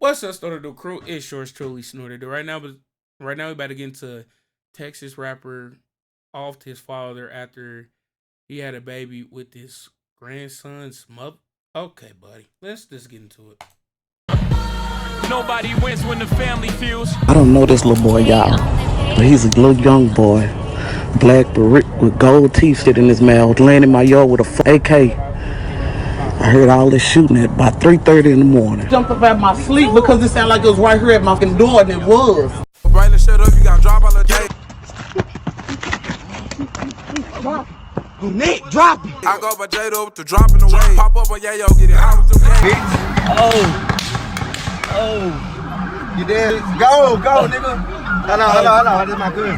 What's up, Stoner Do Crew? It's yours truly, Snorted. Right now, we about to get into Texas rapper off his father after he had a baby with his grandson's mother. Okay, buddy, let's just get into it. Nobody wins when the family feels. I don't know this little boy, y'all, but he's a little young boy. Black with gold teeth sitting in his mouth, laying in my yard with a AK. I heard all this shooting at about 3:30 in the morning. Jumped up out my sleep because it sounded like it was right here at my door, and it was. Brightly shut up, you got drop all the day. Nick, drop it. I go by JDub to dropping away. Pop up on Yayo, get it out with them K. You did? Go, nigga. Hold on. This is my cousin.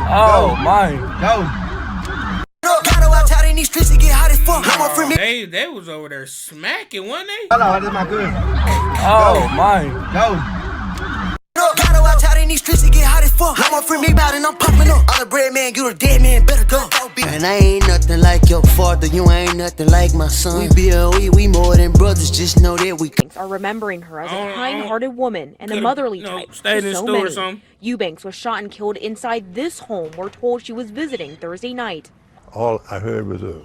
Oh, my. Go. They was over there smacking, wasn't they? Hold on, this is my cousin. Oh, my. Go. In these streets to get hot as fuck. I'm free me about and I'm popping up. I'm a bread man, you a dead man, better go. And I ain't nothing like your father, you ain't nothing like my son. We more than brothers, just know that we are remembering her as a kind-hearted woman and a motherly type. Stayed in the store or something. Eubanks was shot and killed inside this home we're told she was visiting Thursday night. All I heard was a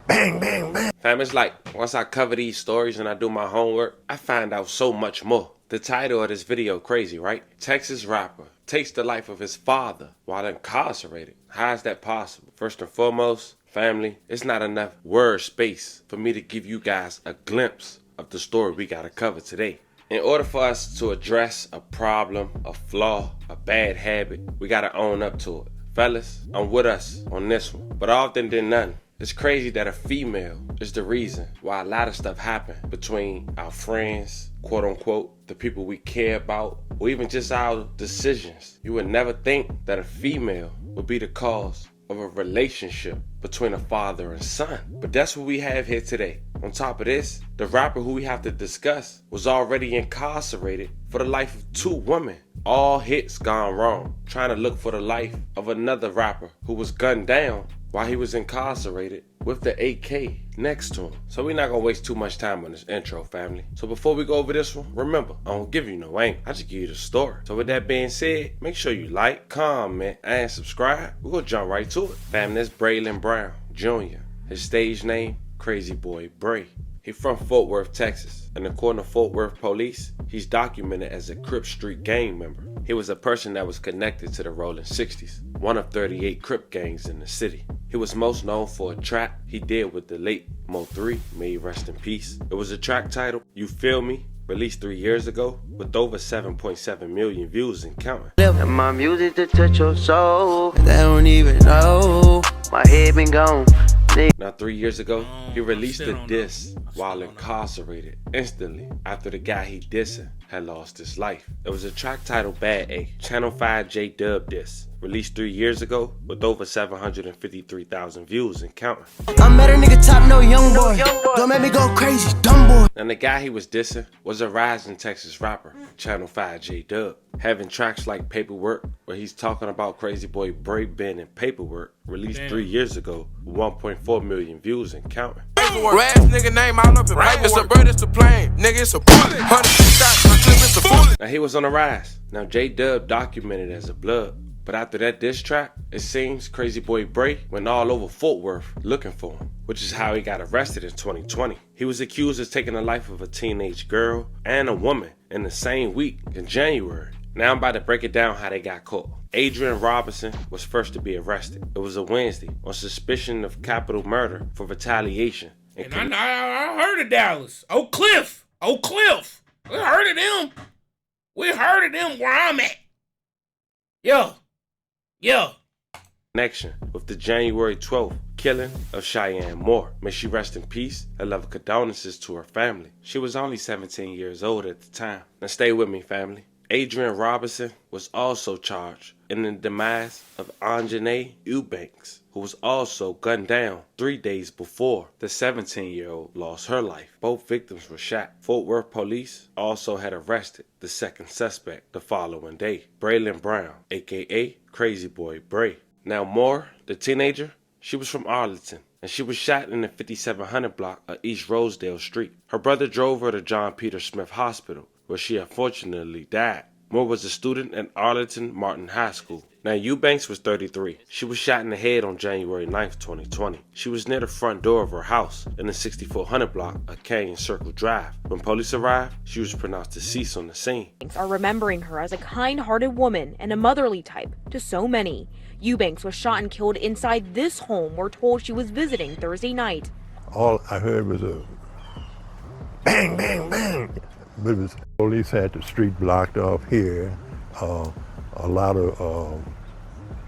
bang, bang, bang. Fam, it's like once I cover these stories and I do my homework, I find out so much more. The title of this video crazy, right? Texas rapper takes the life of his father while incarcerated. How is that possible? First and foremost, family, it's not enough word space for me to give you guys a glimpse of the story we gotta cover today. In order for us to address a problem, a flaw, a bad habit, we gotta own up to it. Fellas, I'm with us on this one, but often than none, it's crazy that a female is the reason why a lot of stuff happened between our friends, quote unquote, the people we care about, or even just our decisions. You would never think that a female would be the cause of a relationship between a father and son. But that's what we have here today. On top of this, the rapper who we have to discuss was already incarcerated for the life of 2 women. All hits gone wrong, trying to look for the life of another rapper who was gunned down while he was incarcerated with the AK next to him. So we're not gonna waste too much time on this intro, family. So before we go over this one, remember, I don't give you no angle, I just give you the story. So with that being said, make sure you like, comment, and subscribe. We're gonna jump right to it. Family, that's Braylon Brown Jr. His stage name, Crazy Boy Bray. He from Fort Worth, Texas, and according to Fort Worth police, he's documented as a Crip Street gang member. He was a person that was connected to the Rolling 60s, one of 38 Crip gangs in the city. He was most known for a track he did with the late Mo 3, may he rest in peace. It was a track titled You Feel Me, released 3 years ago, with over 7.7 million views and counting. My music to touch your soul, they don't even know, my head been gone. Now 3 years ago, he released a diss while incarcerated instantly after the guy he dissing had lost his life. It was a track titled Bad A, Channel 5 JDub diss, released 3 years ago with over 753,000 views and counting. I'm better nigga top no young boy, don't make me go crazy, dumb boy. And the guy he was dissing was a rising Texas rapper, Channel 5 JDub, having tracks like Paperwork, where he's talking about Crazy Boy Bray being in Paperwork, released 3 years ago with 1.4 million views and counting. Rash nigga name all up in paperwork. It's a bird, it's a plane. Nigga, it's a bullet. 100 shots, my clip, it's a bullet. Now he was on the rise. Now JDub documented as a blood. But after that diss track, it seems Crazy Boy Bray went all over Fort Worth looking for him, which is how he got arrested in 2020. He was accused of taking the life of a teenage girl and a woman in the same week in January. Now I'm about to break it down how they got caught. Adrian Robinson was first to be arrested. It was a Wednesday on suspicion of capital murder for retaliation. And I heard of Dallas. Oak Cliff. We heard of them. Where I'm at. Yo. Connection with the January 12th killing of Cheyenne Moore. May she rest in peace and love condolences to her family. She was only 17 years old at the time. Now stay with me, family. Adrian Robinson was also charged in the demise of Anjanae Eubanks, who was also gunned down 3 days before the 17-year-old lost her life. Both victims were shot. Fort Worth police also had arrested the second suspect the following day, Braylon Brown, aka Crazy Boy Bray. Now Moore, the teenager, She was from Arlington, and she was shot in the 5700 block of East Rosedale Street. Her brother drove her to John Peter Smith Hospital, where she unfortunately died. Moore was a student at Arlington Martin High School. Now, Eubanks was 33. She was shot in the head on January 9th, 2020. She was near the front door of her house in the 6400 block of Canyon Circle Drive. When police arrived, she was pronounced deceased on the scene. Are remembering her as a kind-hearted woman and a motherly type to so many. Eubanks was shot and killed inside this home we're told she was visiting Thursday night. All I heard was a bang, bang, bang. But it was, police had the street blocked off here. A lot of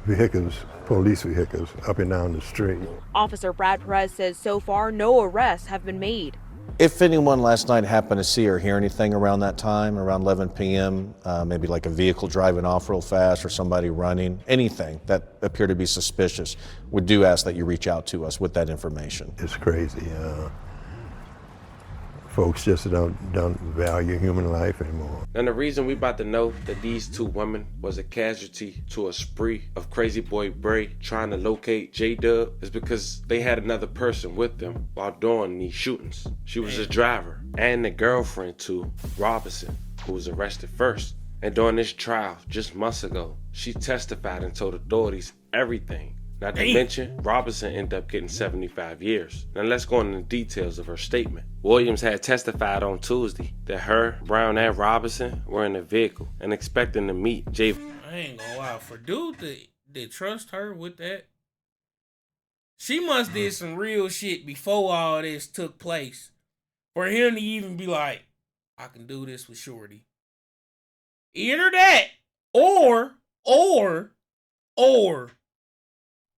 vehicles, police vehicles, up and down the street. Officer Brad Perez says so far no arrests have been made. If anyone last night happened to see or hear anything around that time, around 11 p.m., maybe like a vehicle driving off real fast or somebody running, anything that appeared to be suspicious, we do ask that you reach out to us with that information. It's crazy. Folks just don't value human life anymore. And the reason we about to know that these two women was a casualty to a spree of Crazy Boy Bray trying to locate JDub is because they had another person with them while doing these shootings. She was a driver and the girlfriend to Robinson, who was arrested first. And during this trial just months ago, she testified and told authorities everything. Not to mention, Robinson ended up getting 75 years. Now let's go into the details of her statement. Williams had testified on Tuesday that her, Brown, and Robinson were in a vehicle and expecting to meet Jay. I ain't gonna lie, for dude to trust her with that, she must did some real shit before all this took place. For him to even be like, I can do this with Shorty. Either that, or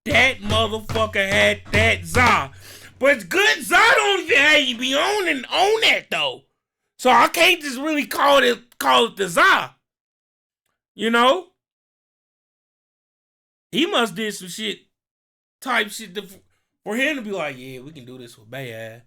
that motherfucker had that za. But it's good za don't even have you be on that though. So I can't just really call it the za. You know? He must did some shit, type shit for him to be like, yeah, we can do this with Bay.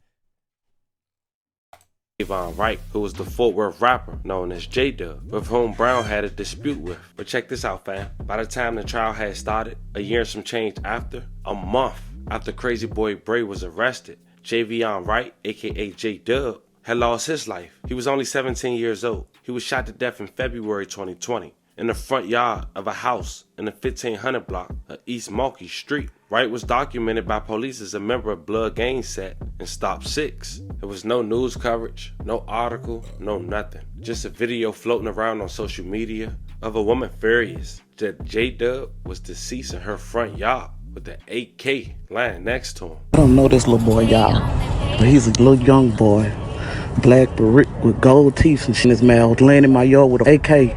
Wright, who was the Fort Worth rapper known as JDub, with whom Brown had a dispute with. But check this out, fam. By the time the trial had started, a year and some change after, a month after Crazy Boy Bray was arrested, Javion Wright, aka JDub, had lost his life. He was only 17 years old. He was shot to death in February 2020 in the front yard of a house in the 1500 block of East Mulkey Street. Wright was documented by police as a member of Blood Gang Set and Stop 6. There was no news coverage, no article, no nothing. Just a video floating around on social media of a woman furious that JDub was deceased in her front yard with the AK lying next to him. I don't know this little boy, y'all, but he's a little young boy. Black brick with gold teeth and shit in his mouth, laying in my yard with an AK.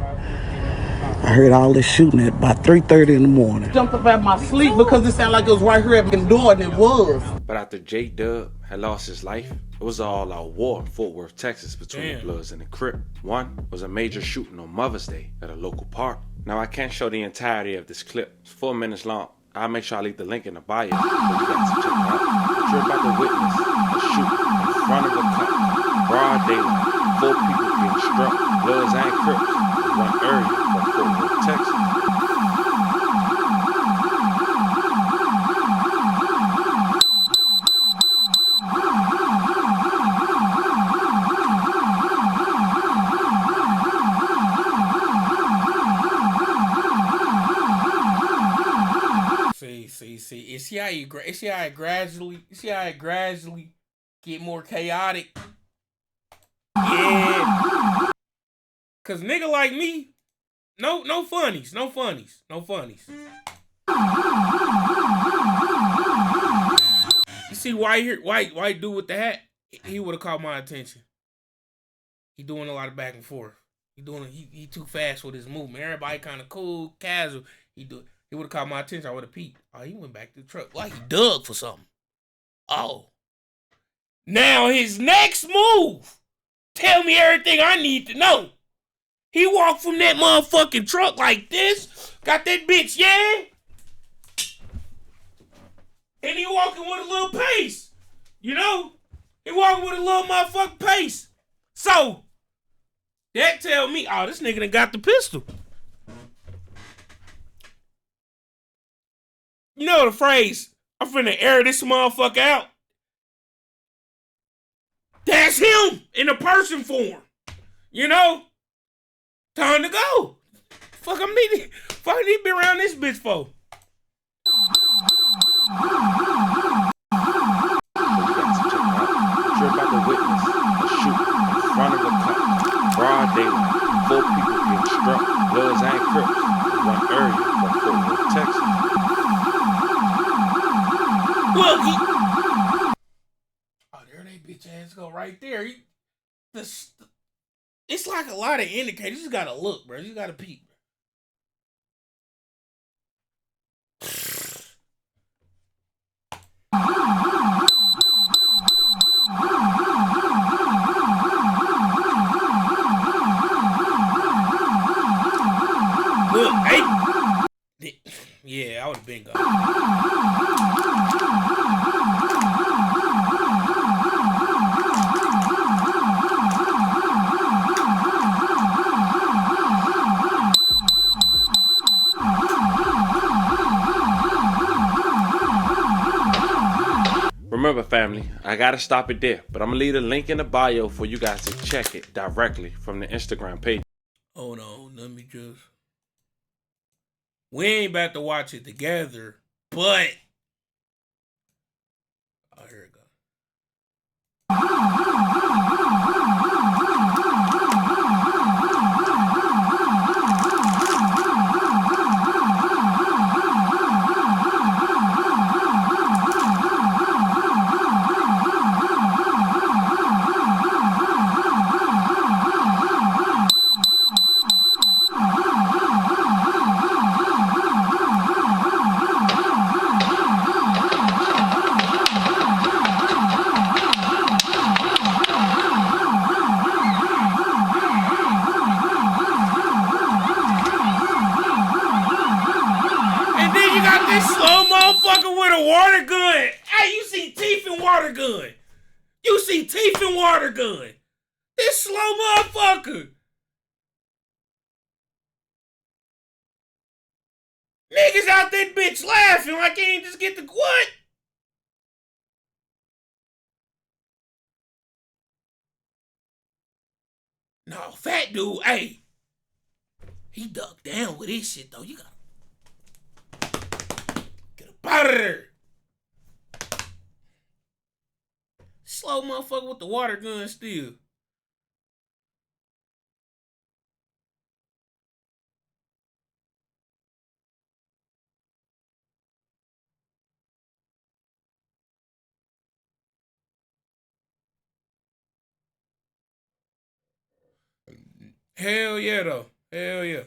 I heard all this shooting at about 3:30 in the morning. Jumped up out my sleep because it sounded like it was right here at the door, and it was. But after JDub had lost his life, it was an all-out war in Fort Worth, Texas between the Bloods and the Crip. One was a major shooting on Mother's Day at a local park. Now, I can't show the entirety of this clip. It's 4 minutes long. I'll make sure I leave the link in the bio so you guys can check it out. But you're about to witness a shooting in front of a cop, broad daylight, 4 people getting struck, Bloods and Crips, in one area of Fort Worth, Texas. See. See how it gradually get more chaotic. Yeah. Cause nigga like me, no funnies. You see white dude with the hat, he would have caught my attention. He doing a lot of back and forth. He too fast with his movement. Everybody kind of cool, casual. He would have caught my attention. I would have peeped. Oh, he went back to the truck. Like he dug for something. Oh. Now his next move. Tell me everything I need to know. He walked from that motherfucking truck like this. Got that bitch, yeah? And he walking with a little pace. You know? He walking with a little motherfucking pace. So, that tell me, oh, this nigga done got the pistol. You know the phrase, I'm finna air this motherfucker out. That's him in a person form. You know? Time to go. Fuck, I need to be around this bitch for. You're about to witness a shooting in front of a cop. Broad daylight. 4 people getting struck. Bloods and Crips. In one area of Fort Worth, Texas. Look, oh, there they bitch ass go right there. It's like a lot of indicators. You just gotta look, bro. You gotta peek. Look, hey. Yeah, I would have been gone. Remember, family, I gotta stop it there, but I'm gonna leave a link in the bio for you guys to check it directly from the Instagram page. Hold on, let me just. We ain't about to watch it together, but. Oh, here it goes. Slow motherfucker with a water gun. Hey, you see teeth in water gun. You see teeth in water gun. This slow motherfucker. Niggas out that bitch laughing like he ain't just get the what? No, fat dude, hey. He ducked down with this shit though. You gotta out of there. Slow motherfucker with the water gun still. Hell yeah though. Hell yeah.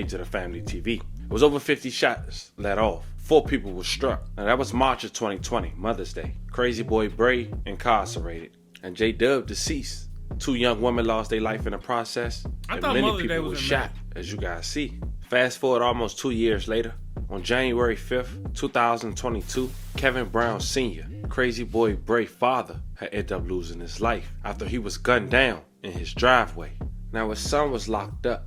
To the family TV. It was over 50 shots let off. 4 people were struck. Now that was March of 2020, Mother's Day. Crazy Boy Bray incarcerated. And JDub deceased. 2 young women lost their life in the process. And many people were shot, as you guys see. Fast forward almost 2 years later. On January 5th, 2022, Kevin Brown Sr., Crazy Boy Bray's father, had ended up losing his life after he was gunned down in his driveway. Now his son was locked up.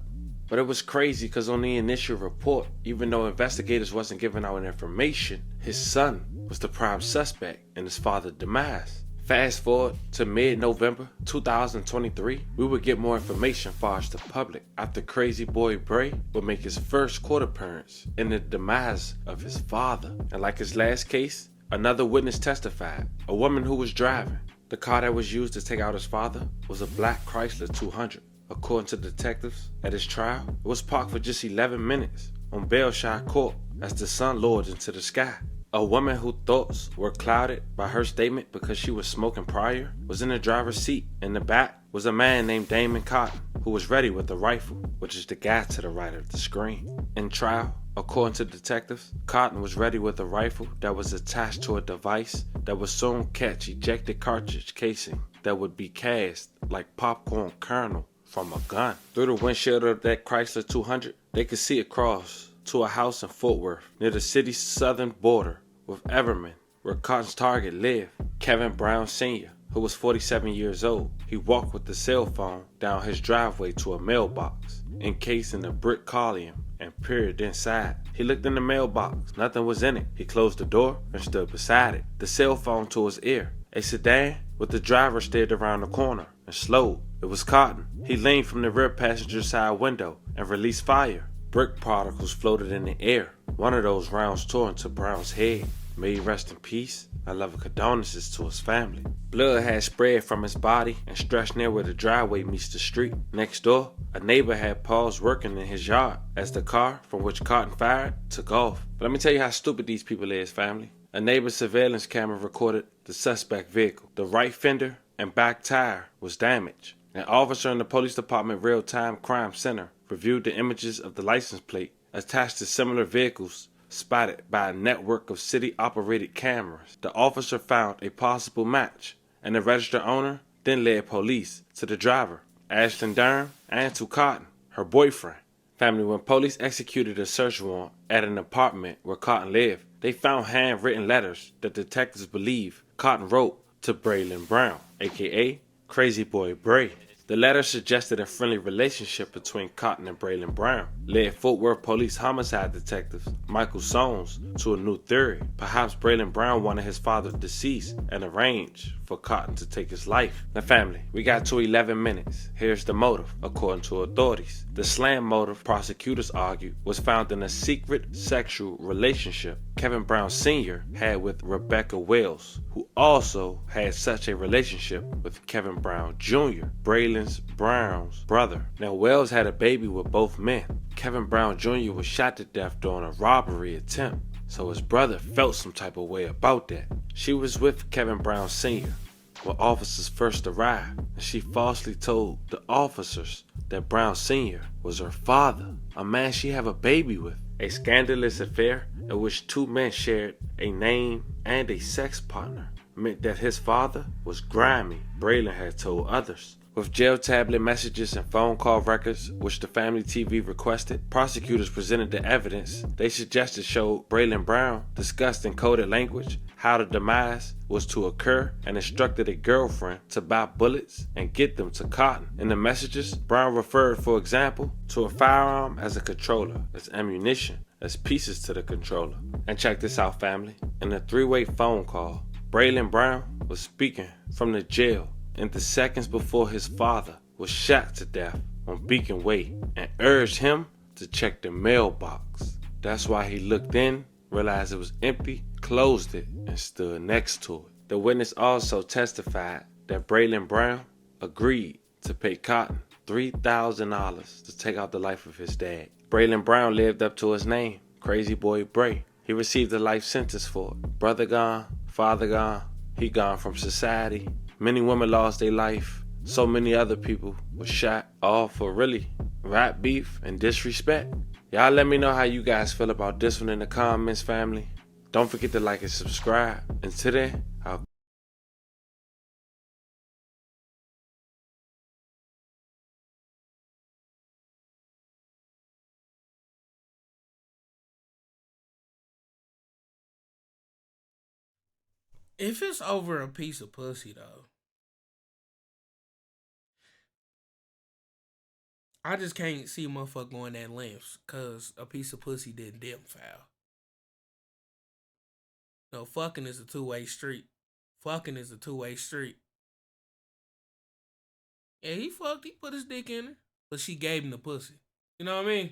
But it was crazy because on the initial report, even though investigators wasn't giving out information, his son was the prime suspect in his father's demise. Fast forward to mid-November 2023, we would get more information far as the public after Crazy Boy Bray would make his first court appearance in the demise of his father. And like his last case, another witness testified, a woman who was driving. The car that was used to take out his father was a black Chrysler 200. According to detectives at his trial, it was parked for just 11 minutes on Belshire Court as the sun lowered into the sky. A woman whose thoughts were clouded by her statement because she was smoking prior was in the driver's seat. In the back was a man named Damon Cotton who was ready with a rifle, which is the guy to the right of the screen. In trial, according to detectives, Cotton was ready with a rifle that was attached to a device that would soon catch ejected cartridge casing that would be cast like popcorn kernel from a gun. Through the windshield of that Chrysler 200, they could see across to a house in Fort Worth near the city's southern border with Everman, where Cotton's target lived. Kevin Brown Sr., who was 47 years old, he walked with the cell phone down his driveway to a mailbox, encased in a brick column and peered inside. He looked in the mailbox. Nothing was in it. He closed the door and stood beside it, the cell phone to his ear. A sedan with the driver steered around the corner and slowed. It was Cotton. He leaned from the rear passenger side window and released fire. Brick particles floated in the air. One of those rounds tore into Brown's head. May he rest in peace. I love condolences to his family. Blood had spread from his body and stretched near where the driveway meets the street. Next door, a neighbor had paused working in his yard as the car from which Cotton fired took off. But let me tell you how stupid these people is, family. A neighbor's surveillance camera recorded the suspect vehicle. The right fender and back tire was damaged. An officer in the police department real-time crime center reviewed the images of the license plate attached to similar vehicles spotted by a network of city-operated cameras. The officer found a possible match, and the registered owner then led police to the driver, Ashton Durham, and to Cotton, her boyfriend. Family, when police executed a search warrant at an apartment where Cotton lived, they found handwritten letters that detectives believe Cotton wrote to Braylon Brown, aka Crazy Boy Bray. The letter suggested a friendly relationship between Cotton and Braylon Brown, led Fort Worth police homicide detectives Michael Soames to a new theory. Perhaps Braylon Brown wanted his father deceased and arranged for Cotton to take his life. Now family, we got to 11 minutes. Here's the motive, according to authorities. The slam motive, prosecutors argue, was found in a secret sexual relationship Kevin Brown Sr. had with Rebecca Wells, who also had such a relationship with Kevin Brown Jr., Braylon Brown's brother. Now Wells had a baby with both men. Kevin Brown Jr. was shot to death during a robbery attempt, so his brother felt some type of way about that. She was with Kevin Brown Sr. when officers first arrived, and she falsely told the officers that Brown Sr. was her father, a man she had a baby with. A scandalous affair in which two men shared a name and a sex partner meant that his father was grimy, Braylon had told others. With jail tablet messages and phone call records, which the family TV requested, prosecutors presented the evidence they suggested showed Braylon Brown discussed in coded language how the demise was to occur and instructed a girlfriend to buy bullets and get them to Cotton. In the messages, Brown referred, for example, to a firearm as a controller, as ammunition, as pieces to the controller. And check this out, family. In a three-way phone call, Braylon Brown was speaking from the jail in the seconds before his father was shot to death on Beacon Way and urged him to check the mailbox. That's why he looked in, realized it was empty, closed it, and stood next to it. The witness also testified that Braylon Brown agreed to pay Cotton $3,000 to take out the life of his dad. Braylon Brown lived up to his name, Crazy Boy Bray. He received a life sentence for it. Brother gone, father gone, he gone from society. Many women lost their life. So many other people were shot, all for really rap beef and disrespect. Y'all let me know how you guys feel about this one in the comments, family. Don't forget to like and subscribe. Until then, I'll If it's over a piece of pussy, though, I just can't see a motherfucker going that lengths because a piece of pussy didn't them foul. No, fucking is a two-way street. Fucking is a two-way street. Yeah, he fucked, he put his dick in her, but she gave him the pussy. You know what I mean?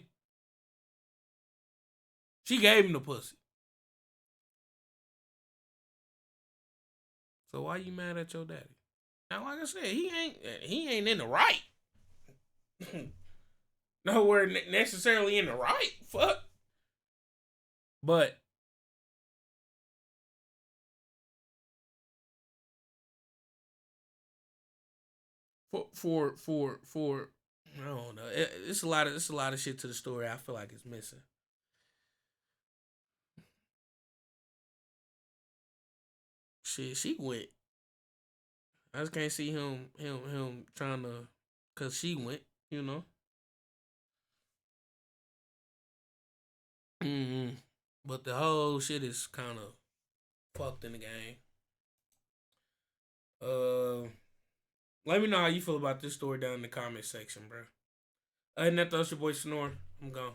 She gave him the pussy. So why you mad at your daddy? Now, like I said, he ain't in the right. Nowhere necessarily in the right. Fuck. But for I don't know. It's a lot of shit to the story I feel like it's missing. Shit, she went. I just can't see him trying to, cause she went, you know. But the whole shit is kind of fucked in the game. Let me know how you feel about this story down in the comment section, bro. Other than that, that's your boy Snore. I'm gone.